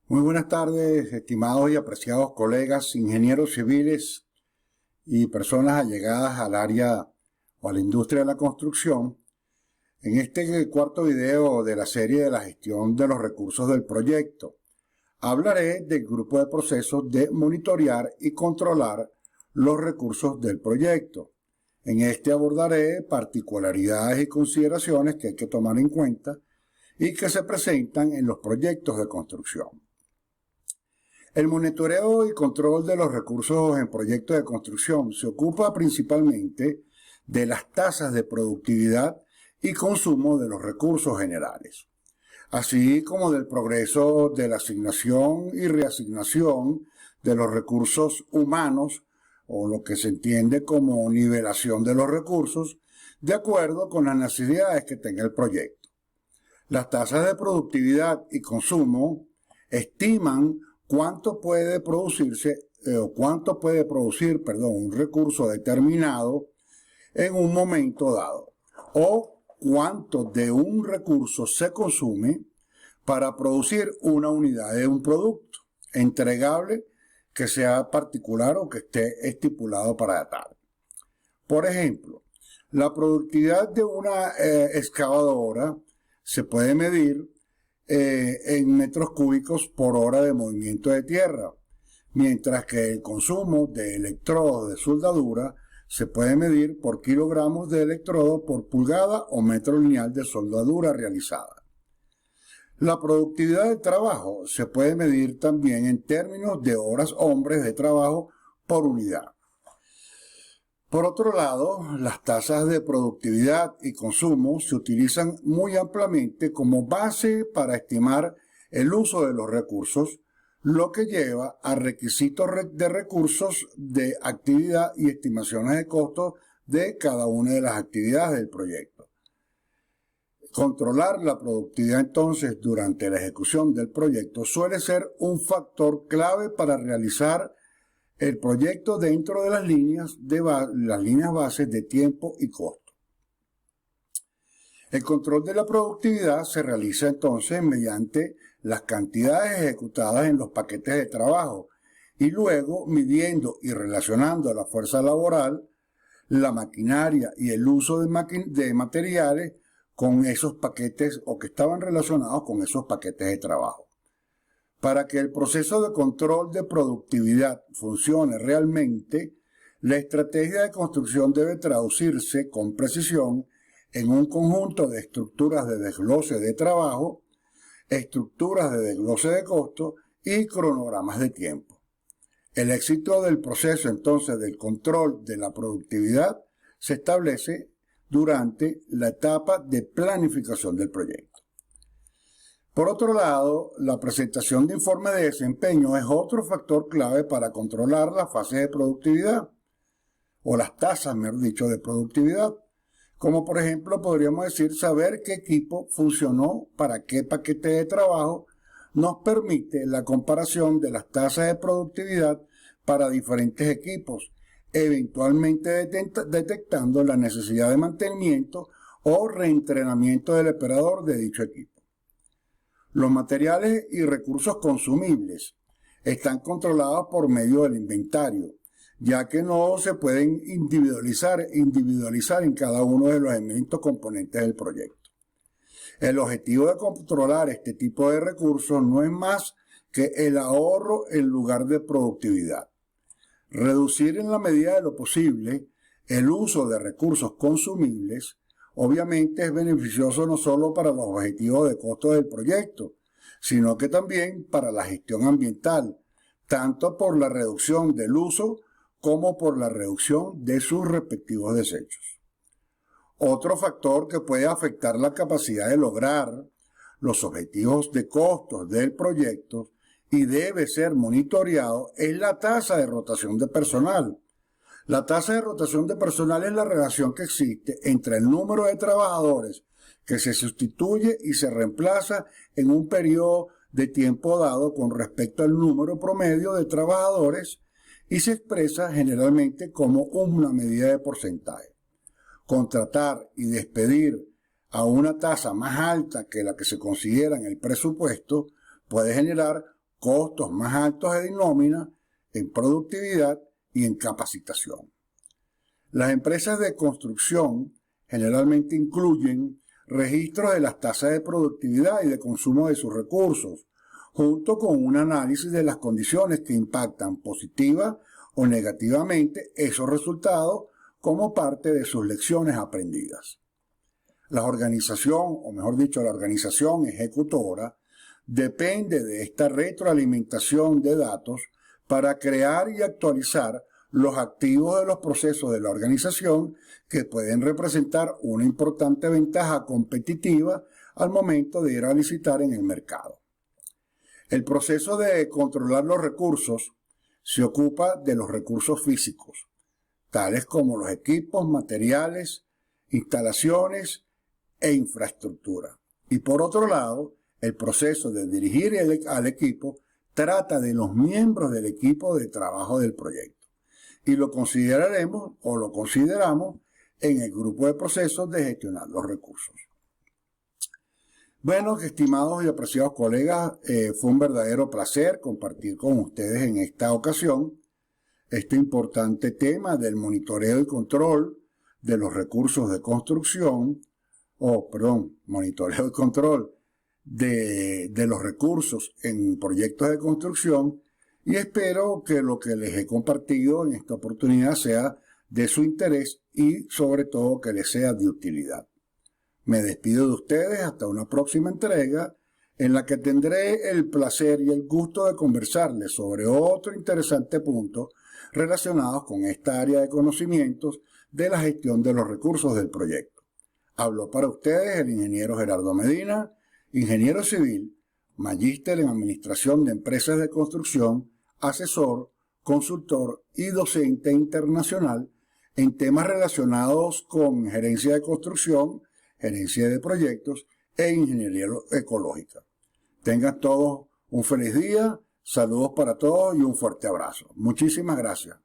Muy buenas tardes, estimados y apreciados colegas, ingenieros civiles y personas allegadas al área o a la industria de la construcción. En este cuarto video de la serie de la gestión de los recursos del proyecto, hablaré del grupo de procesos de monitorear y controlar los recursos del proyecto. En este abordaré particularidades y consideraciones que hay que tomar en cuenta y que se presentan en los proyectos de construcción. El monitoreo y control de los recursos en proyectos de construcción se ocupa principalmente de las tasas de productividad y consumo de los recursos generales, así como del progreso de la asignación y reasignación de los recursos humanos, o lo que se entiende como nivelación de los recursos, de acuerdo con las necesidades que tenga el proyecto. Las tasas de productividad y consumo estiman cuánto puede producir un recurso determinado en un momento dado, o cuánto de un recurso se consume para producir una unidad de un producto entregable que sea particular o que esté estipulado para tal. Por ejemplo, la productividad de una excavadora se puede medir en metros cúbicos por hora de movimiento de tierra, mientras que el consumo de electrodos de soldadura se puede medir por kilogramos de electrodo por pulgada o metro lineal de soldadura realizada. La productividad del trabajo se puede medir también en términos de horas hombres de trabajo por unidad. Por otro lado, las tasas de productividad y consumo se utilizan muy ampliamente como base para estimar el uso de los recursos, lo que lleva a requisitos de recursos de actividad y estimaciones de costos de cada una de las actividades del proyecto. Controlar la productividad entonces durante la ejecución del proyecto suele ser un factor clave para realizar el proyecto dentro de las líneas bases de tiempo y costo. El control de la productividad se realiza entonces mediante las cantidades ejecutadas en los paquetes de trabajo y luego midiendo y relacionando la fuerza laboral, la maquinaria y el uso de materiales con esos paquetes o que estaban relacionados con esos paquetes de trabajo. Para que el proceso de control de productividad funcione realmente, la estrategia de construcción debe traducirse con precisión en un conjunto de estructuras de desglose de trabajo, estructuras de desglose de costo y cronogramas de tiempo. El éxito del proceso entonces del control de la productividad se establece durante la etapa de planificación del proyecto. Por otro lado, la presentación de informes de desempeño es otro factor clave para controlar la fase de productividad, o las tasas, mejor dicho, de productividad. Como por ejemplo, podríamos decir, saber qué equipo funcionó para qué paquete de trabajo nos permite la comparación de las tasas de productividad para diferentes equipos, eventualmente detectando la necesidad de mantenimiento o reentrenamiento del operador de dicho equipo. Los materiales y recursos consumibles están controlados por medio del inventario, ya que no se pueden individualizar en cada uno de los elementos componentes del proyecto. El objetivo de controlar este tipo de recursos no es más que el ahorro en lugar de productividad. Reducir en la medida de lo posible el uso de recursos consumibles obviamente es beneficioso no solo para los objetivos de costo del proyecto, sino que también para la gestión ambiental, tanto por la reducción del uso como por la reducción de sus respectivos desechos. Otro factor que puede afectar la capacidad de lograr los objetivos de costos del proyecto y debe ser monitoreado es la tasa de rotación de personal. La tasa de rotación de personal es la relación que existe entre el número de trabajadores que se sustituye y se reemplaza en un periodo de tiempo dado con respecto al número promedio de trabajadores y se expresa generalmente como una medida de porcentaje. Contratar y despedir a una tasa más alta que la que se considera en el presupuesto puede generar costos más altos de nómina, en productividad y en capacitación. Las empresas de construcción generalmente incluyen registros de las tasas de productividad y de consumo de sus recursos, junto con un análisis de las condiciones que impactan positiva o negativamente esos resultados como parte de sus lecciones aprendidas. La organización, o mejor dicho, la organización ejecutora, depende de esta retroalimentación de datos para crear y actualizar los activos de los procesos de la organización que pueden representar una importante ventaja competitiva al momento de ir a licitar en el mercado. El proceso de controlar los recursos se ocupa de los recursos físicos, tales como los equipos, materiales, instalaciones e infraestructura. Y por otro lado, el proceso de dirigir al equipo trata de los miembros del equipo de trabajo del proyecto. Y lo consideraremos o lo consideramos en el grupo de procesos de gestionar los recursos. Bueno, estimados y apreciados colegas, fue un verdadero placer compartir con ustedes en esta ocasión este importante tema del monitoreo y control de los recursos de construcción, monitoreo y control de los recursos en proyectos de construcción, y espero que lo que les he compartido en esta oportunidad sea de su interés y sobre todo que les sea de utilidad. Me despido de ustedes hasta una próxima entrega en la que tendré el placer y el gusto de conversarles sobre otro interesante punto relacionados con esta área de conocimientos de la gestión de los recursos del proyecto. Habló para ustedes el ingeniero Gerardo Medina, ingeniero civil, magíster en Administración de Empresas de Construcción, asesor, consultor y docente internacional en temas relacionados con gerencia de construcción, gerencia de proyectos e ingeniería ecológica. Tengan todos un feliz día, saludos para todos y un fuerte abrazo. Muchísimas gracias.